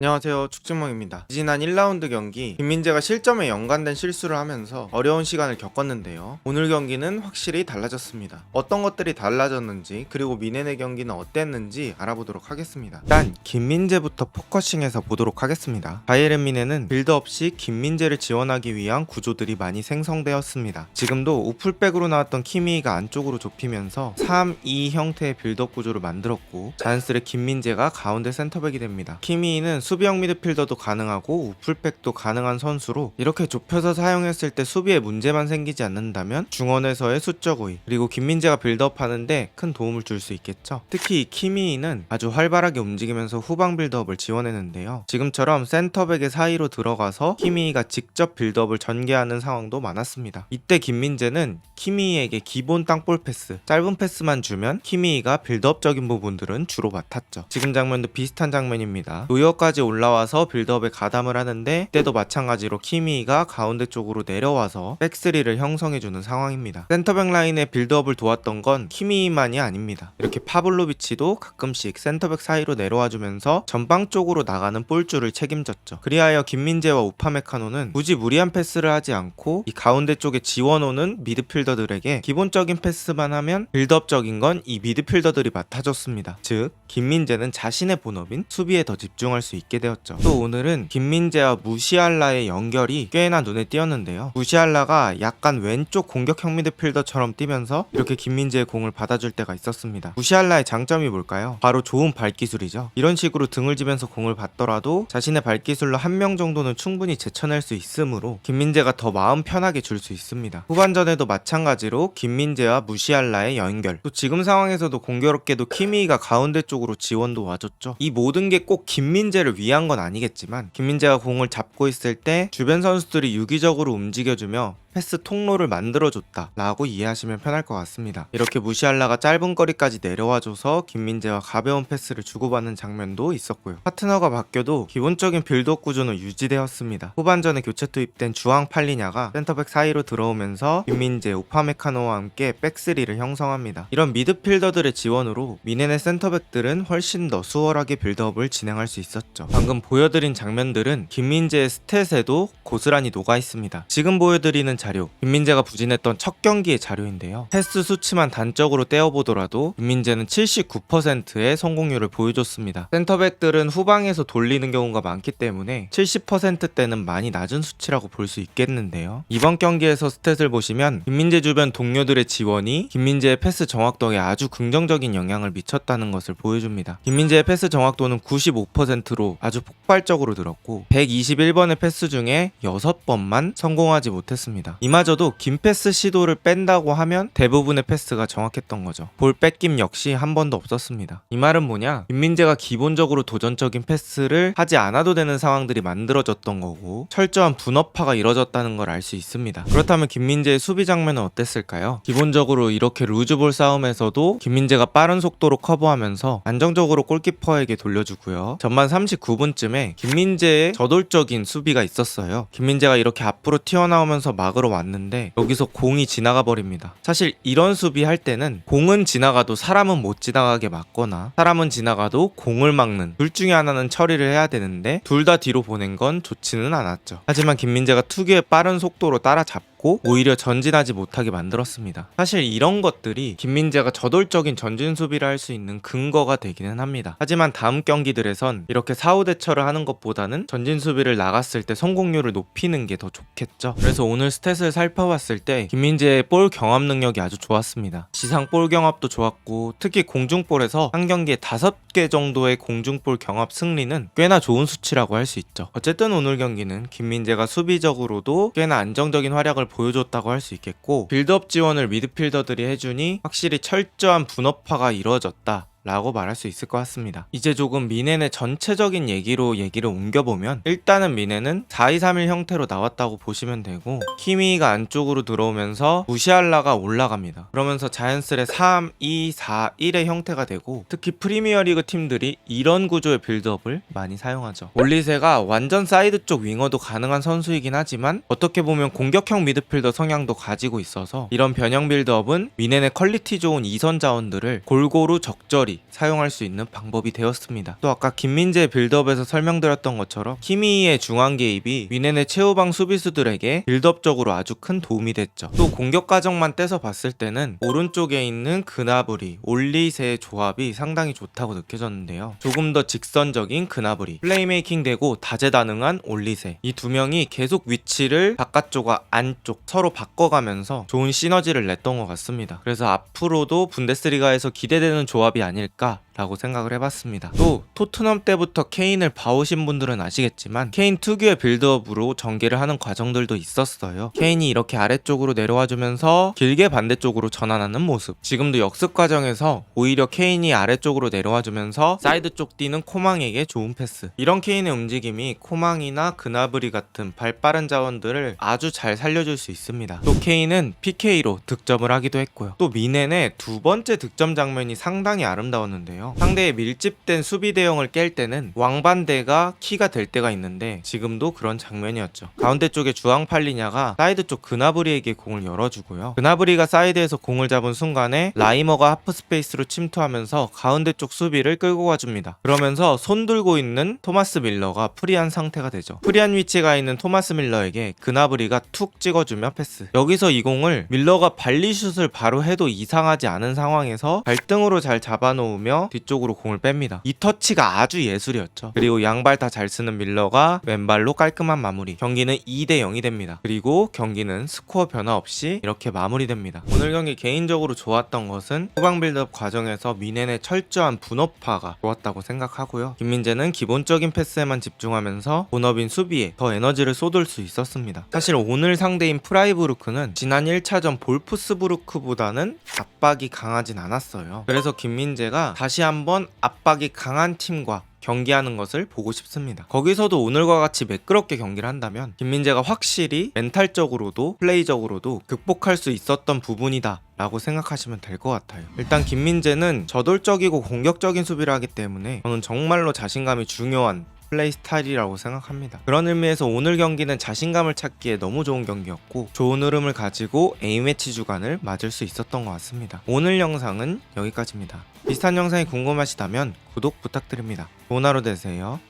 안녕하세요, 축진몽입니다. 지난 1라운드 경기 김민재가 실점에 연관된 실수를 하면서 어려운 시간을 겪었는데요. 오늘 경기는 확실히 달라졌습니다. 어떤 것들이 달라졌는지 그리고 미네네 경기는 어땠는지 알아보도록 하겠습니다. 일단 김민재부터 포커싱해서 보도록 하겠습니다. 바이에른 미네는 빌드 없이 김민재를 지원하기 위한 구조들이 많이 생성되었습니다. 지금도 우풀백으로 나왔던 키미가 안쪽으로 좁히면서 3-2 형태의 빌드업 구조를 만들었고, 자연스레 김민재가 가운데 센터백이 됩니다. 키미는 수비형 미드필더도 가능하고 우풀백도 가능한 선수로, 이렇게 좁혀서 사용했을 때 수비에 문제만 생기지 않는다면 중원에서의 수적 우위, 그리고 김민재가 빌드업 하는데 큰 도움을 줄 수 있겠죠. 특히 이 키미는 아주 활발하게 움직이면서 후방 빌드업을 지원했는데요. 지금처럼 센터백의 사이로 들어가서 키미가 직접 빌드업을 전개하는 상황도 많았습니다. 이때 김민재는 키미에게 기본 땅볼 패스, 짧은 패스만 주면 키미가 빌드업적인 부분들은 주로 맡았죠. 지금 장면도 비슷한 장면입니다. 노여까지 올라와서 빌드업에 가담을 하는데, 이때도 마찬가지로 키미가 가운데 쪽으로 내려와서 백스리를 형성해주는 상황입니다. 센터백 라인의 빌드업을 도왔던 건 키미만이 아닙니다. 이렇게 파블로비치도 가끔씩 센터백 사이로 내려와주면서 전방 쪽으로 나가는 볼줄을 책임졌죠. 그리하여 김민재와 우파메카노는 굳이 무리한 패스를 하지 않고 이 가운데 쪽에 지원오는 미드필더들에게 기본적인 패스만 하면 빌드업적인 건 이 미드필더들이 맡아줬습니다. 즉 김민재는 자신의 본업인 수비에 더 집중할 수 있게 되었죠. 또 오늘은 김민재와 무시알라의 연결이 꽤나 눈에 띄었는데요. 무시알라가 약간 왼쪽 공격형 미드필더처럼 뛰면서 이렇게 김민재의 공을 받아줄 때가 있었습니다. 무시알라의 장점이 뭘까요? 바로 좋은 발기술이죠. 이런 식으로 등을 지면서 공을 받더라도 자신의 발기술로 한 명 정도는 충분히 제쳐낼 수 있으므로 김민재가 더 마음 편하게 줄 수 있습니다. 후반전에도 마찬가지로 김민재와 무시알라의 연결, 또 지금 상황에서도 공교롭게도 키미가 가운데 쪽으로 지원도 와줬죠. 이 모든 게 꼭 김민재를 위한 건 아니겠지만, 김민재가 공을 잡고 있을 때 주변 선수들이 유기적으로 움직여주며 패스 통로를 만들어줬다 라고 이해하시면 편할 것 같습니다. 이렇게 무시알라가 짧은 거리까지 내려와줘서 김민재와 가벼운 패스를 주고받는 장면도 있었고요. 파트너가 바뀌어도 기본적인 빌드업 구조는 유지되었습니다. 후반전에 교체 투입된 주앙 팔리냐가 센터백 사이로 들어오면서 김민재, 우파메카노와 함께 백스리를 형성합니다. 이런 미드필더들의 지원으로 미네네 센터백들은 훨씬 더 수월하게 빌드업을 진행할 수 있었죠. 방금 보여드린 장면들은 김민재의 스탯에도 고스란히 녹아있습니다. 지금 보여드리는 자료, 김민재가 부진했던 첫 경기의 자료인데요. 패스 수치만 단적으로 떼어보더라도 김민재는 79%의 성공률을 보여줬습니다. 센터백들은 후방에서 돌리는 경우가 많기 때문에 70%대는 많이 낮은 수치라고 볼 수 있겠는데요. 이번 경기에서 스탯을 보시면 김민재 주변 동료들의 지원이 김민재의 패스 정확도에 아주 긍정적인 영향을 미쳤다는 것을 보여줍니다. 김민재의 패스 정확도는 95%로 아주 폭발적으로 늘었고, 121번의 패스 중에 6번만 성공하지 못했습니다. 이마저도 긴 패스 시도를 뺀다고 하면 대부분의 패스가 정확했던 거죠. 볼 뺏김 역시 한 번도 없었습니다. 이 말은 뭐냐? 김민재가 기본적으로 도전적인 패스를 하지 않아도 되는 상황들이 만들어졌던 거고, 철저한 분업화가 이뤄졌다는 걸 알 수 있습니다. 그렇다면 김민재의 수비 장면은 어땠을까요? 기본적으로 이렇게 루즈볼 싸움에서도 김민재가 빠른 속도로 커버하면서 안정적으로 골키퍼에게 돌려주고요. 전반 39분쯤에 김민재의 저돌적인 수비가 있었어요. 김민재가 이렇게 앞으로 튀어나오면서 막으러 왔는데 여기서 공이 지나가 버립니다. 사실 이런 수비 할 때는 공은 지나가도 사람은 못 지나가게 막거나 사람은 지나가도 공을 막는 둘 중에 하나는 처리를 해야 되는데, 둘 다 뒤로 보낸 건 좋지는 않았죠. 하지만 김민재가 특유의 빠른 속도로 따라잡고 오히려 전진하지 못하게 만들었습니다. 사실 이런 것들이 김민재가 저돌적인 전진 수비를 할 수 있는 근거가 되기는 합니다. 하지만 다음 경기들에선 이렇게 사후 대처를 하는 것보다는 전진 수비를 나갔을 때 성공률을 높이는 게 더 좋겠죠. 그래서 오늘 스탯을 살펴봤을 때 김민재의 볼 경합 능력이 아주 좋았습니다. 지상 볼 경합도 좋았고, 특히 공중볼에서 한 경기에 5개 정도의 공중볼 경합 승리는 꽤나 좋은 수치라고 할 수 있죠. 어쨌든 오늘 경기는 김민재가 수비적으로도 꽤나 안정적인 활약을 보여줬다고 할 수 있겠고, 빌드업 지원을 미드필더들이 해주니 확실히 철저한 분업화가 이루어졌다 라고 말할 수 있을 것 같습니다. 이제 조금 미네네 전체적인 얘기를 옮겨보면, 일단은 미네는 4-2-3-1 형태로 나왔다고 보시면 되고, 키미가 안쪽으로 들어오면서 무시알라가 올라갑니다. 그러면서 자연스레 3-2-4-1의 형태가 되고, 특히 프리미어리그 팀들이 이런 구조의 빌드업을 많이 사용하죠. 올리세가 완전 사이드 쪽 윙어도 가능한 선수이긴 하지만 어떻게 보면 공격형 미드필더 성향도 가지고 있어서, 이런 변형 빌드업은 미네네 퀄리티 좋은 2선 자원들을 골고루 적절히 적절히 사용할 수 있는 방법이 되었습니다. 또 아까 김민재 빌드업에서 설명드렸던 것처럼 키미의 중앙 개입이 미넨의 최후방 수비수들에게 빌드업적으로 아주 큰 도움이 됐죠. 또 공격 과정만 떼서 봤을 때는 오른쪽에 있는 그나브리, 올리세의 조합이 상당히 좋다고 느껴졌는데요. 조금 더 직선적인 그나브리, 플레이메이킹 되고 다재다능한 올리세, 이 두 명이 계속 위치를 바깥쪽과 안쪽 서로 바꿔가면서 좋은 시너지를 냈던 것 같습니다. 그래서 앞으로도 분데스리가에서 기대되는 조합이 아닐까 라고 생각을 해봤습니다. 또 토트넘 때부터 케인을 봐오신 분들은 아시겠지만 케인 특유의 빌드업으로 전개를 하는 과정들도 있었어요. 케인이 이렇게 아래쪽으로 내려와주면서 길게 반대쪽으로 전환하는 모습, 지금도 역습 과정에서 오히려 케인이 아래쪽으로 내려와주면서 사이드 쪽 뛰는 코망에게 좋은 패스, 이런 케인의 움직임이 코망이나 그나브리 같은 발빠른 자원들을 아주 잘 살려줄 수 있습니다. 또 케인은 PK로 득점을 하기도 했고요. 또 미넨의 두 번째 득점 장면이 상당히 아름다웠는데요. 상대의 밀집된 수비 대형을 깰 때는 왕반대가 키가 될 때가 있는데 지금도 그런 장면이었죠. 가운데 쪽에 주앙 팔리냐가 사이드 쪽 그나브리에게 공을 열어주고요. 그나브리가 사이드에서 공을 잡은 순간에 라이머가 하프 스페이스로 침투하면서 가운데 쪽 수비를 끌고 가줍니다. 그러면서 손 들고 있는 토마스 밀러가 프리한 상태가 되죠. 프리한 위치가 있는 토마스 밀러에게 그나브리가 툭 찍어주며 패스. 여기서 이 공을 밀러가 발리슛을 바로 해도 이상하지 않은 상황에서 발등으로 잘 잡아놓으며 뒤쪽으로 공을 뺍니다. 이 터치가 아주 예술이었죠. 그리고 양발 다 잘 쓰는 밀러가 왼발로 깔끔한 마무리. 경기는 2대 0이 됩니다. 그리고 경기는 스코어 변화 없이 이렇게 마무리됩니다. 오늘 경기 개인적으로 좋았던 것은 후방 빌드업 과정에서 미넨의 철저한 분업화가 좋았다고 생각하고요. 김민재는 기본적인 패스에만 집중하면서 본업인 수비에 더 에너지를 쏟을 수 있었습니다. 사실 오늘 상대인 프라이부르크는 지난 1차전 볼프스부르크보다는 압박이 강하진 않았어요. 그래서 김민재가 다시 한번 압박이 강한 팀과 경기하는 것을 보고 싶습니다. 거기서도 오늘과 같이 매끄럽게 경기를 한다면 김민재가 확실히 멘탈적으로도 플레이적으로도 극복할 수 있었던 부분이다 라고 생각하시면 될 것 같아요. 일단 김민재는 저돌적이고 공격적인 수비를 하기 때문에 저는 정말로 자신감이 중요한 플레이 스타일이라고 생각합니다. 그런 의미에서 오늘 경기는 자신감을 찾기에 너무 좋은 경기였고 좋은 흐름을 가지고 A매치 주간을 맞을 수 있었던 것 같습니다. 오늘 영상은 여기까지입니다. 비슷한 영상이 궁금하시다면 구독 부탁드립니다. 좋은 하루 되세요.